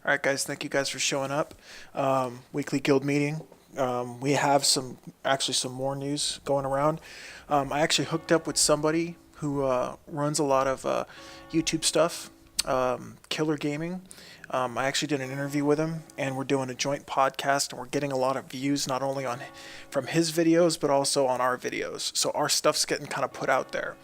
All right, guys. Thank you guys for showing up. Weekly guild meeting. We have some more news going around. I actually hooked up with somebody who runs a lot of YouTube stuff, Killer Gaming. I actually did an interview with him, and we're doing a joint podcast, and we're getting a lot of views not only on from his videos but also on our videos. So our stuff's getting kind of put out there.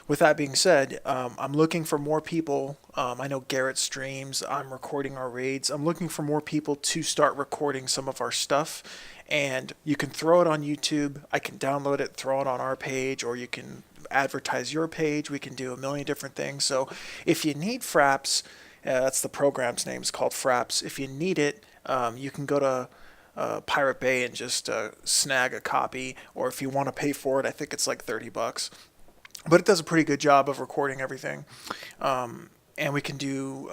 With that being said, I'm looking for more people. I know Garrett streams. I'm recording our raids. I'm looking for more people to start recording some of our stuff. And you can throw it on YouTube. I can download it, throw it on our page, or you can advertise your page. We can do a million different things. So if you need Fraps, that's the program's name. It's called Fraps. If you need it, you can go to Pirate Bay and just snag a copy. Or if you want to pay for it, I think it's like $30. But it does a pretty good job of recording everything. And we can do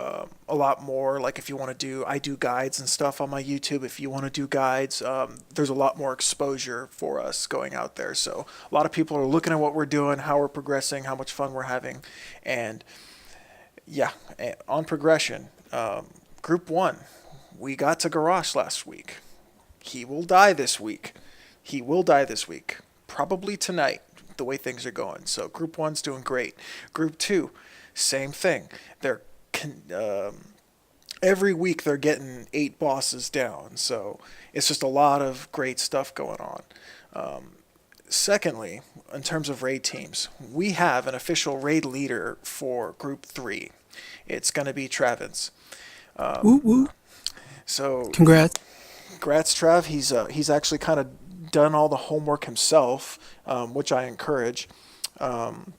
a lot more. Like if you want to I do guides and stuff on my YouTube. If you want to do guides, there's a lot more exposure for us going out there. So a lot of people are looking at what we're doing, how we're progressing, how much fun we're having. And yeah, on progression, Group 1, we got to Garrosh last week. He will die this week. He will die this week. Probably tonight, the way things are going. So Group 1's doing great. Group 2, same thing. They're every week they're getting 8 bosses down. So it's just a lot of great stuff going on. Secondly, in terms of raid teams, we have an official raid leader for Group 3. It's going to be Travis. Woo woo. So Congrats. congrats, Trav. He's actually kind of done all the homework himself, which I encourage. Um,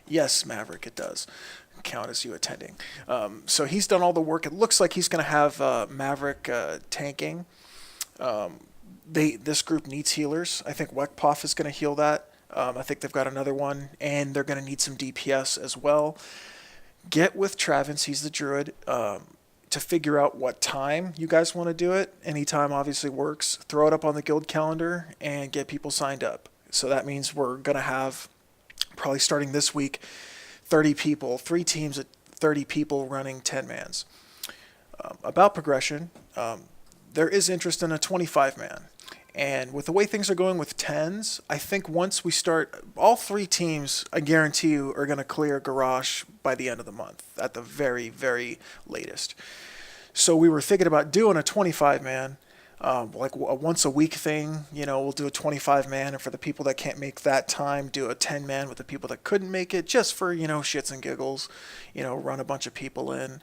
yes, Maverick, it does count as you attending. So he's done all the work. It looks like he's going to have Maverick tanking. This group needs healers. I think Wekpoff is going to heal that. I think they've got another one, and they're going to need some DPS as well. Get with Travis, he's the druid, to figure out what time you guys want to do it. Any time obviously works. Throw it up on the guild calendar and get people signed up. So that means we're going to have, probably starting this week, 30 people, 3 teams at 30 people running 10 mans. About progression, there is interest in a 25 man. And with the way things are going with 10s, I think once we start, all 3 teams, I guarantee you, are going to clear Garrosh by the end of the month at the very, very latest. So we were thinking about doing a 25 man, like a once a week thing. We'll do a 25 man, and for the people that can't make that time, do a 10 man with the people that couldn't make it, just for, shits and giggles, run a bunch of people in.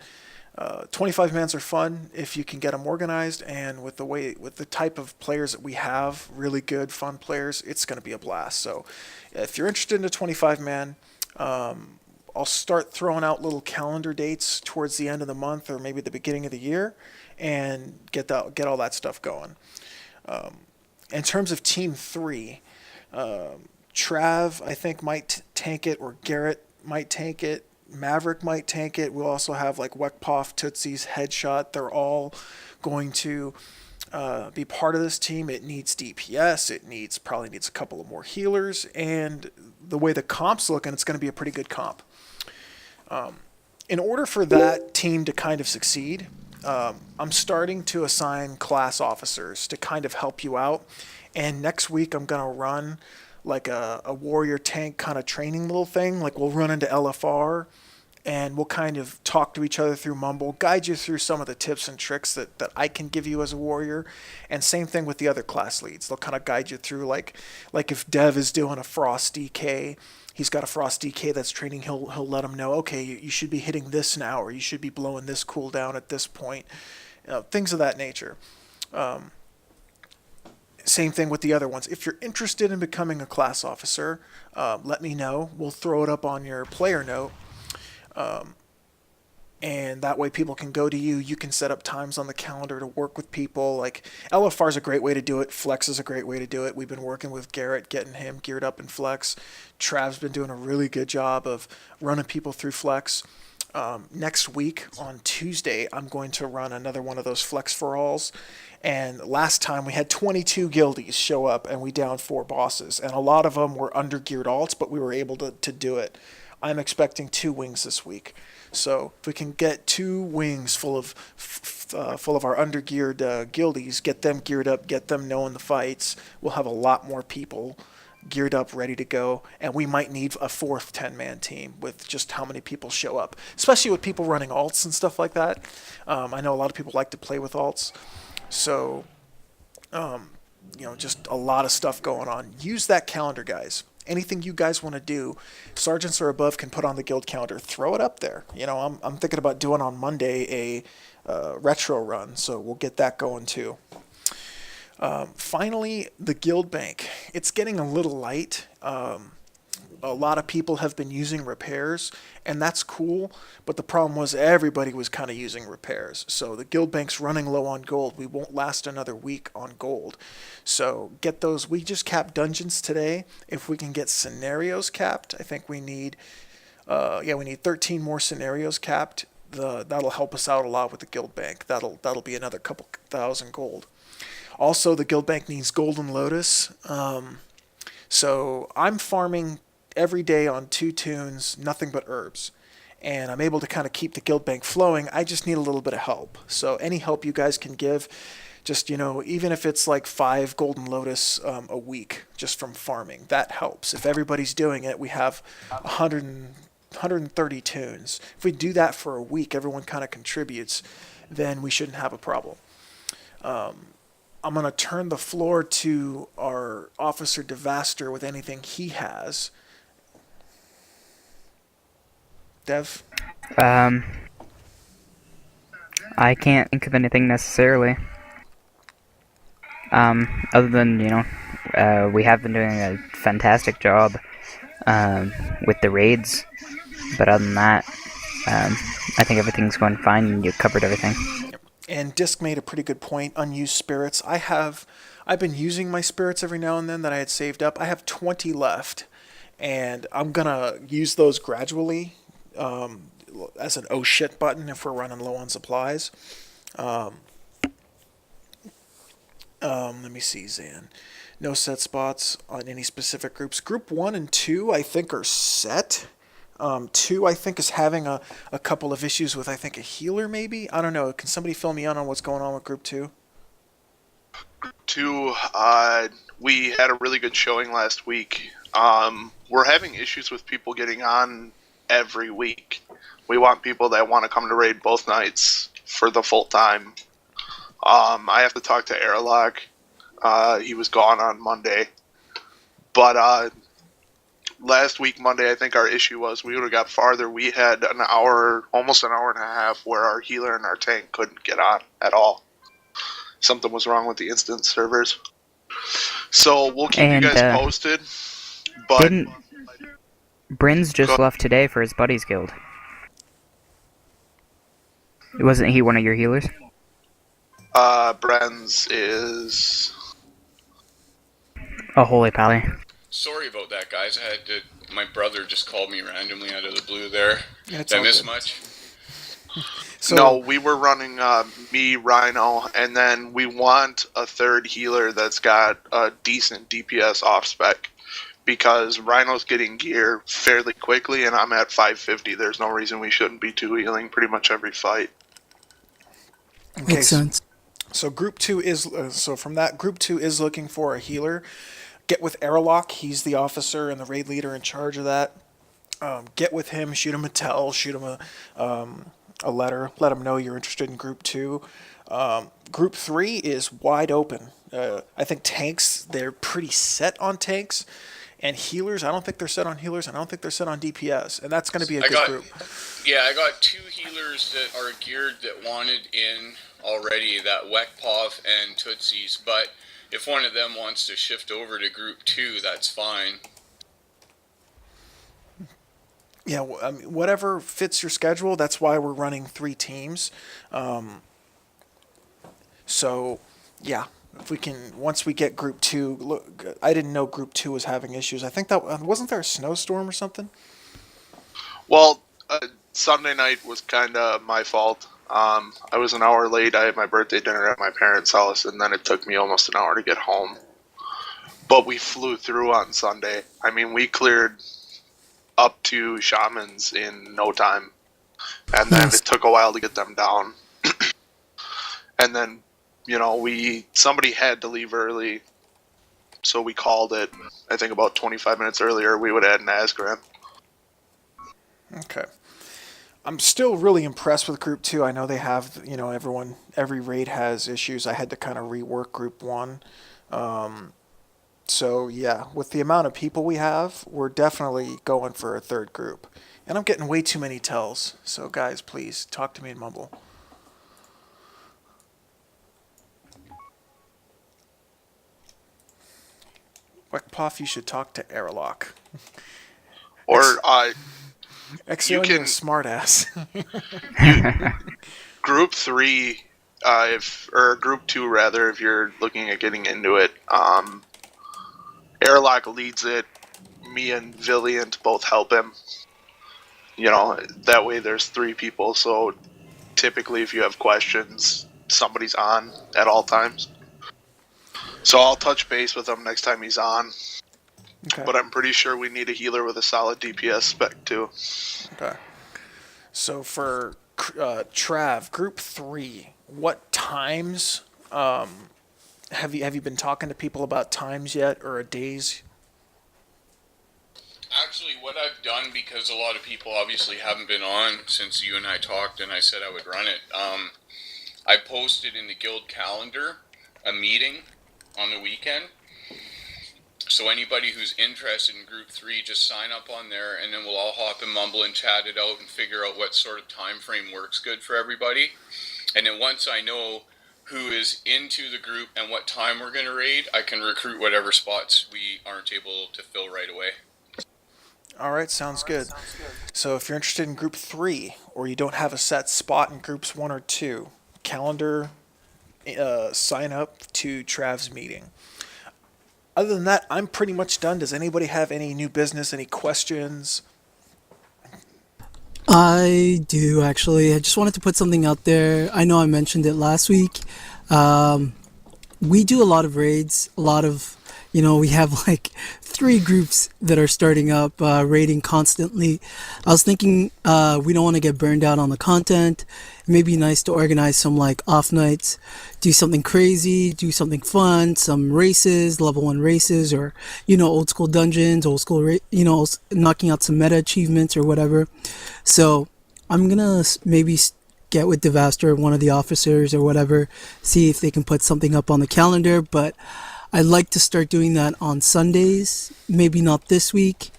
25 mans are fun if you can get them organized, and with the type of players that we have, really good, fun players, it's going to be a blast. So if you're interested in a 25 man, I'll start throwing out little calendar dates towards the end of the month or maybe the beginning of the year, and get all that stuff going. In terms of Team 3, Trav, I think, might tank it, or Garrett might tank it. Maverick might tank it. We'll also have like Wekpoff, Tootsie's, Headshot. They're all going to be part of this team. It needs DPS. Probably needs a couple of more healers. And the way the comp's looking, it's going to be a pretty good comp. In order for that team to kind of succeed, I'm starting to assign class officers to kind of help you out. And next week I'm going to run like a warrior tank kind of training little thing. Like we'll run into LFR and we'll kind of talk to each other through Mumble, guide you through some of the tips and tricks that I can give you as a warrior. And same thing with the other class leads. They'll kind of guide you through like if Dev is doing a Frost DK, he's got a Frost DK that's training, he'll let him know, okay, you should be hitting this now, or you should be blowing this cooldown at this point. Things of that nature. Same thing with the other ones. If you're interested in becoming a class officer, let me know. We'll throw it up on your player note. And that way people can go to you. You can set up times on the calendar to work with people. Like LFR is a great way to do it. Flex is a great way to do it. We've been working with Garrett, getting him geared up in Flex. Trav's been doing a really good job of running people through Flex. Next week on Tuesday, I'm going to run another one of those Flex for Alls. And last time we had 22 guildies show up and we downed 4 bosses. And a lot of them were under geared alts, but we were able to do it. I'm expecting 2 wings this week. So if we can get 2 wings full of our undergeared guildies, get them geared up, get them knowing the fights, we'll have a lot more people geared up, ready to go, and we might need a fourth 10-man team with just how many people show up, especially with people running alts and stuff like that. I know a lot of people like to play with alts, so just a lot of stuff going on. Use that calendar, guys. Anything you guys want to do, sergeants or above can put on the guild calendar. Throw it up there. I'm thinking about doing on Monday a retro run, so we'll get that going too. Finally, the guild bank. It's getting a little light. A lot of people have been using repairs, and that's cool, but the problem was everybody was kind of using repairs. So the guild bank's running low on gold. We won't last another week on gold. So get those. We just capped dungeons today. If we can get scenarios capped, I think we need 13 more scenarios capped. That'll help us out a lot with the guild bank. That'll be another couple thousand gold. Also, the guild bank needs Golden Lotus. So I'm farming every day on 2 tunes, nothing but herbs. And I'm able to kind of keep the guild bank flowing. I just need a little bit of help. So any help you guys can give, just, even if it's like 5 Golden Lotus a week just from farming, that helps. If everybody's doing it, we have 130 tunes. If we do that for a week, everyone kind of contributes, then we shouldn't have a problem. I'm going to turn the floor to our Officer Devaster with anything he has. Dev? I can't think of anything necessarily. Other than, we have been doing a fantastic job with the raids. But other than that, I think everything's going fine and you covered everything. And Disc made a pretty good point. Unused spirits. I've been using my spirits every now and then that I had saved up. I have 20 left, and I'm gonna use those gradually as an oh shit button if we're running low on supplies. Let me see, Zan. No set spots on any specific groups. Group 1 and 2, I think, are set. 2, I think, is having a couple of issues with, I think, a healer, maybe? I don't know. Can somebody fill me in on what's going on with Group 2? Group 2, we had a really good showing last week. We're having issues with people getting on every week. We want people that want to come to raid both nights for the full time. I have to talk to Airlock. He was gone on Monday. But last week, Monday, I think our issue was we would have got farther. We had almost an hour and a half, where our healer and our tank couldn't get on at all. Something was wrong with the instance servers. So we'll keep you guys posted. But didn't Bryn's just left today for his buddy's guild? Wasn't he one of your healers? Bren's is Oh, holy pally. Sorry about that, guys. My brother just called me randomly out of the blue there. Yeah, Did I miss much? So, no, we were running me, Rhino, and then we want a third healer that's got a decent DPS off spec, because Rhino's getting gear fairly quickly, and I'm at 550. There's no reason we shouldn't be 2 healing pretty much every fight. Okay, Makes sense. So Group 2 is from that, Group 2 is looking for a healer. Get with Airlock. He's the officer and the raid leader in charge of that. Get with him. Shoot him a tell. Shoot him a letter. Let him know you're interested in Group 2. Group 3 is wide open. I think tanks, they're pretty set on tanks. And healers, I don't think they're set on healers. I don't think they're set on DPS. And that's going to be a good group. Yeah, I got 2 healers that are geared that wanted in already, that Wekpov and Tootsies. But if one of them wants to shift over to Group 2, that's fine. Yeah, I mean, whatever fits your schedule. That's why we're running 3 teams. So, yeah, if we can, once we get Group 2, look, I didn't know Group 2 was having issues. I think that, wasn't there a snowstorm or something? Well, Sunday night was kind of my fault. I was an hour late. I had my birthday dinner at my parents' house, and then it took me almost an hour to get home. But we flew through on Sunday. I mean, we cleared up to shamans in no time. And then Nice. it took a while to get them down. And then, somebody had to leave early, so we called it. I think about 25 minutes earlier, we would add an Asgram. Okay. I'm still really impressed with Group 2. I know they have, every raid has issues. I had to kind of rework Group 1. So, yeah, with the amount of people we have, we're definitely going for a third group. And I'm getting way too many tells. So, guys, please talk to me in Mumble. Weckpoff, you should talk to Airlock. Or Exio, can- you're a smartass. Group 3, or Group 2 rather, if you're looking at getting into it, Airlock leads it. Me and Villiant both help him. That way there's 3 people, so typically if you have questions, somebody's on at all times. So I'll touch base with him next time he's on. Okay. But I'm pretty sure we need a healer with a solid DPS spec too. Okay. So for Trav, Group 3, what times have you been talking to people about times yet, or days? Actually, what I've done, because a lot of people obviously haven't been on since you and I talked and I said I would run it, I posted in the guild calendar a meeting on the weekend. So anybody who's interested in Group 3, just sign up on there, and then we'll all hop and mumble and chat it out and figure out what sort of time frame works good for everybody. And then once I know who is into the group and what time we're going to raid, I can recruit whatever spots we aren't able to fill right away. All right, sounds good. So if you're interested in Group 3, or you don't have a set spot in Groups 1 or 2, calendar, sign up to Trav's meeting. Other than that, I'm pretty much done. Does anybody have any new business, any questions? I do actually. I just wanted to put something out there. I know I mentioned it last week. We do a lot of raids, we have like 3 groups that are starting up, raiding constantly. I was thinking, we don't want to get burned out on the content. It may be nice to organize some like off nights, do something crazy, do something fun, some races, level 1 races, or, old school dungeons, knocking out some meta achievements or whatever. So I'm gonna maybe get with Devaster, one of the officers or whatever, see if they can put something up on the calendar. But I'd like to start doing that on Sundays, maybe not this week,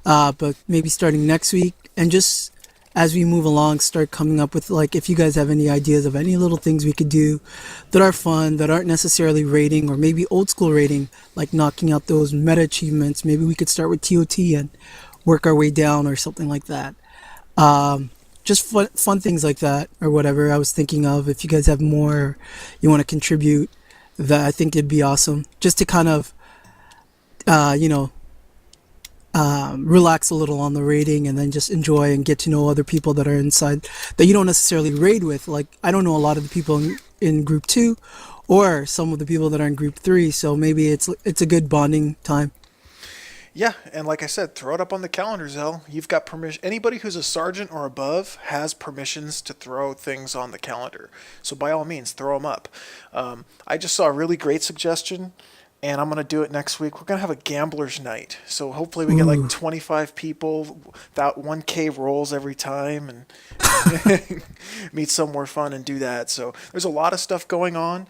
but maybe starting next week. And just as we move along, start coming up with, like, if you guys have any ideas of any little things we could do that are fun, that aren't necessarily raiding, or maybe old school raiding, like knocking out those meta achievements. Maybe we could start with TOT and work our way down or something like that. Just fun things like that or whatever I was thinking of. If you guys have more you want to contribute, that I think it'd be awesome, just to kind of relax a little on the raiding, and then just enjoy and get to know other people that are inside that you don't necessarily raid with. Like, I don't know a lot of the people in Group 2 or some of the people that are in Group 3, so maybe it's a good bonding time. Yeah, and like I said, throw it up on the calendar, Zell. You've got permission. Anybody who's a sergeant or above has permissions to throw things on the calendar. So by all means, throw them up. I just saw a really great suggestion, and I'm going to do it next week. We're going to have a gambler's night. So hopefully we get like 25 people, about 1K rolls every time, and meet somewhere fun and do that. So there's a lot of stuff going on.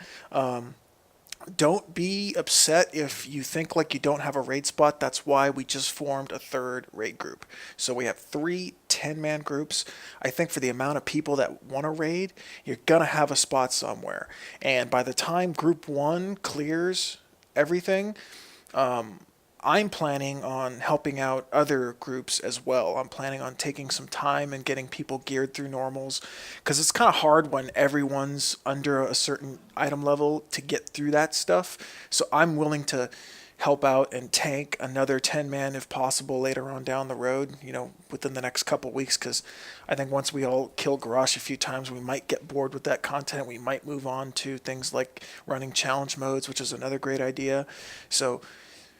Don't be upset if you think like you don't have a raid spot. That's why we just formed a third raid group. So we have 3 10-man groups. I think for the amount of people that want to raid, you're going to have a spot somewhere. And by the time Group 1 clears everything, I'm planning on helping out other groups as well. I'm planning on taking some time and getting people geared through normals, because it's kind of hard when everyone's under a certain item level to get through that stuff. So I'm willing to help out and tank another 10-man if possible later on down the road, within the next couple weeks, because I think once we all kill Garrosh a few times, we might get bored with that content. We might move on to things like running challenge modes, which is another great idea. So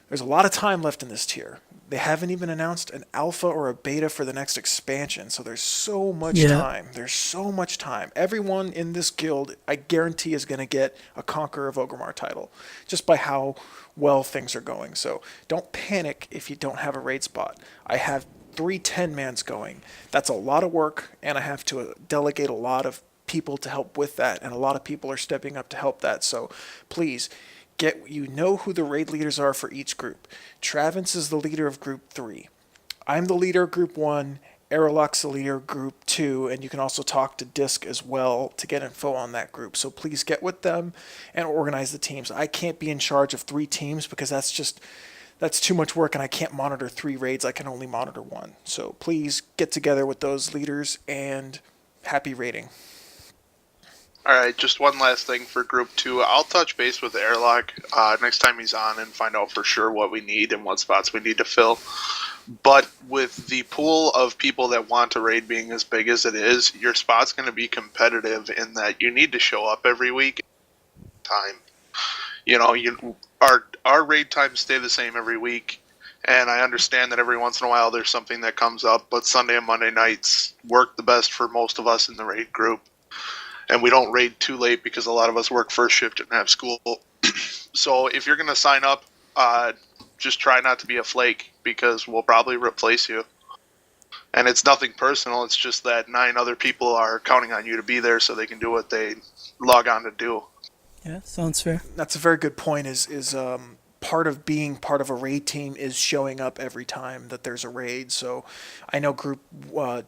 There's a lot of time left in this tier. They haven't even announced an alpha or a beta for the next expansion, so there's so much Yeah. time. There's so much time. Everyone in this guild, I guarantee, is going to get a Conqueror of Orgrimmar title, just by how well things are going. So don't panic if you don't have a raid spot. I have 3 10-mans going. That's a lot of work, and I have to delegate a lot of people to help with that, and a lot of people are stepping up to help that. So please, know who the raid leaders are for each group. Travis is the leader of group 3. I'm the leader of group 1. Aeroloc's the leader of group 2, and you can also talk to Disc as well to get info on that group. So please get with them and organize the teams. I can't be in charge of 3 teams because that's too much work, and I can't monitor 3 raids. I can only monitor 1. So please get together with those leaders, and happy raiding. All right, just one last thing for Group 2. I'll touch base with Airlock next time he's on and find out for sure what we need and what spots we need to fill. But with the pool of people that want to raid being as big as it is, your spot's going to be competitive in that you need to show up every week. Our raid times stay the same every week, and I understand that every once in a while there's something that comes up, but Sunday and Monday nights work the best for most of us in the raid group. And we don't raid too late because a lot of us work first shift and have school. So if you're going to sign up, just try not to be a flake because we'll probably replace you. And it's nothing personal. It's just that 9 other people are counting on you to be there so they can do what they log on to do. Yeah, sounds fair. That's a very good point. Part of being part of a raid team is showing up every time that there's a raid. So I know Group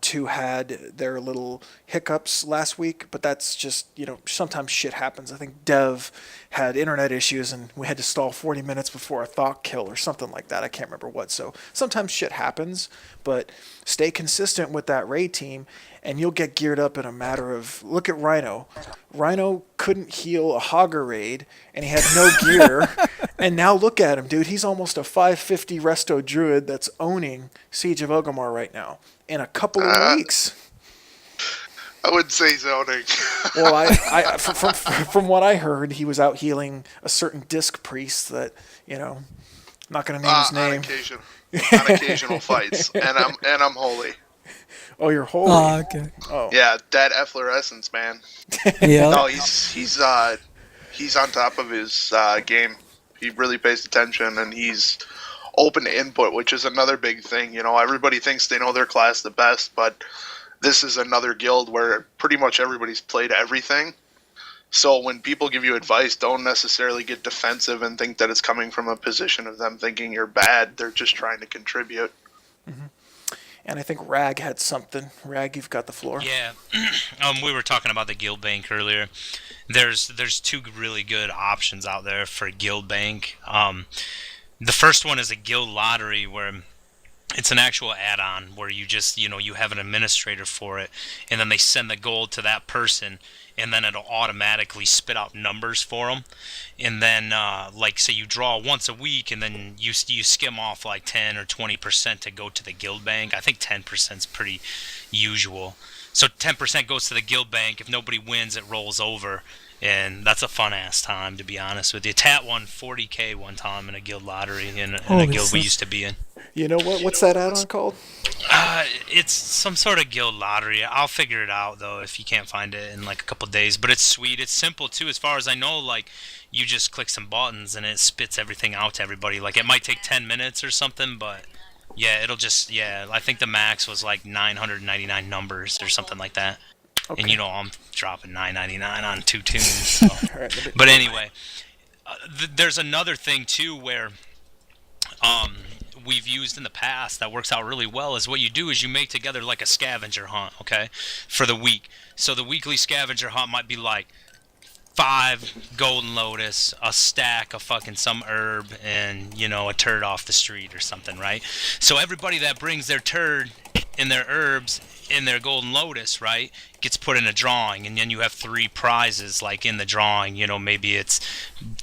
2 had their little hiccups last week, but that's just, sometimes shit happens. I think Dev had internet issues and we had to stall 40 minutes before a thought kill or something like that. I can't remember what. So sometimes shit happens, but stay consistent with that raid team and you'll get geared up in a matter of, look at Rhino. Rhino couldn't heal a Hogger raid and he had no gear. And now look at him, dude. He's almost a 550 resto druid that's owning Siege of Orgrimmar right now in a couple of weeks. I wouldn't say zoning. Well, from what I heard, he was out healing a certain disc priest that, I'm not going to name his name. On occasional fights, and I'm holy. Oh, you're holy. Oh, okay. Oh. Yeah, that efflorescence, man. Yeah. No, he's on top of his game. He really pays attention, and he's open to input, which is another big thing. Everybody thinks they know their class the best, but this is another guild where pretty much everybody's played everything. So when people give you advice, don't necessarily get defensive and think that it's coming from a position of them thinking you're bad. They're just trying to contribute. Mm-hmm. And I think Rag had something. Rag, you've got the floor. Yeah, we were talking about the guild bank earlier. There's 2 really good options out there for guild bank. The first one is a guild lottery where it's an actual add-on where you just, you have an administrator for it, and then they send the gold to that person, and then it'll automatically spit out numbers for them. And then, say you draw once a week, and then you skim off like 10 or 20% to go to the guild bank. I think 10% is pretty usual. So 10% goes to the guild bank. If nobody wins, it rolls over. And that's a fun-ass time, to be honest with you. Tat won $40K one time in a guild lottery in a guild we used to be in. You know what? What's that add-on called? It's some sort of guild lottery. I'll figure it out, though, if you can't find it in, a couple days. But it's sweet. It's simple, too. As far as I know, you just click some buttons, and it spits everything out to everybody. It might take 10 minutes or something, but, yeah, it'll just, I think the max was, 999 numbers or something like that. Okay. And I'm dropping $9.99 on 2 tunes. So. Right, but anyway, there's another thing too where we've used in the past that works out really well is what you do is you make together a scavenger hunt, okay, for the week. So the weekly scavenger hunt might be 5 golden lotus, a stack of fucking some herb, and a turd off the street or something, right? So everybody that brings their turd and their herbs in their golden lotus, right, gets put in a drawing, and then you have 3 prizes in the drawing. Maybe it's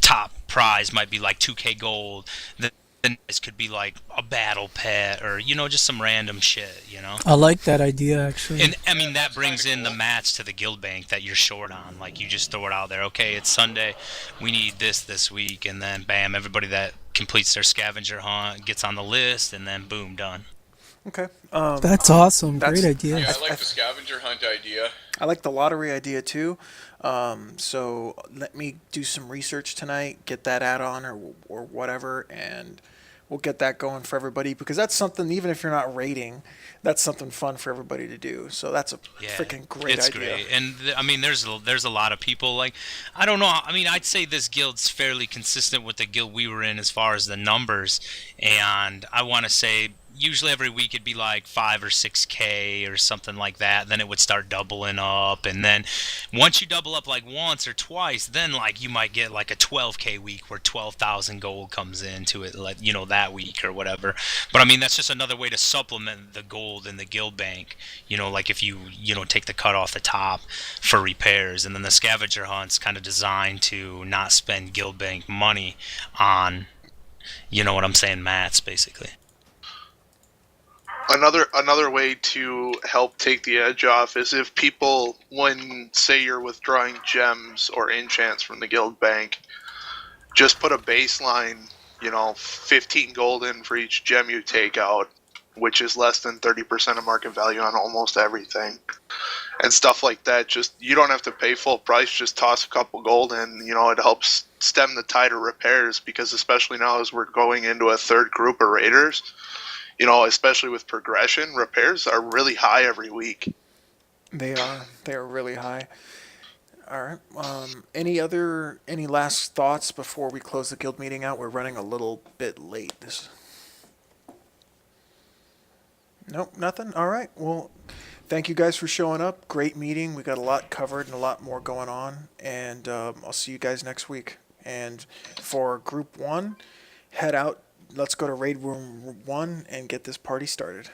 top prize might be 2K gold. The next could be a battle pet or just some random shit. I like that idea actually. And I mean that brings in the match to the guild bank that you're short on. You just throw it out there. Okay, it's Sunday, we need this week, and then bam, everybody that completes their scavenger hunt, gets on the list, and then boom, done. Okay. That's awesome. That's- Great idea. Yeah, I like the scavenger hunt idea. I like the lottery idea too. So let me do some research tonight, get that add-on or whatever, and we'll get that going for everybody because that's something. Even if you're not rating, that's something fun for everybody to do. So that's a freaking great it's idea. great. And I mean, there's a lot of people like, I don't know. I mean, I'd say this guild's fairly consistent with the guild we were in as far as the numbers, and I want to say usually every week it'd be like 5 or 6K or something like that. Then it would start doubling up, and then once you double up like once or twice, then like you might get like a 12K week where 12,000 gold comes into it, like, you know, that week or whatever. But I mean, that's just another way to supplement the gold in the guild bank. You know, like if you take the cut off the top for repairs, and then the scavenger hunt's kind of designed to not spend guild bank money on, you know what I'm saying, mats basically. Another way to help take the edge off is if people, when say you're withdrawing gems or enchants from the guild bank, just put a baseline, 15 gold in for each gem you take out, which is less than 30% of market value on almost everything. And stuff like that. Just, you don't have to pay full price, just toss a couple gold in. It helps stem the tide of repairs, because especially now as we're going into a third group of raiders, especially with progression, repairs are really high every week. They are. They are really high. All right. Any last thoughts before we close the guild meeting out? We're running a little bit late. Nope, nothing. All right. Well, thank you guys for showing up. Great meeting. We got a lot covered and a lot more going on. And I'll see you guys next week. And for group one, head out. Let's go to raid room 1 and get this party started.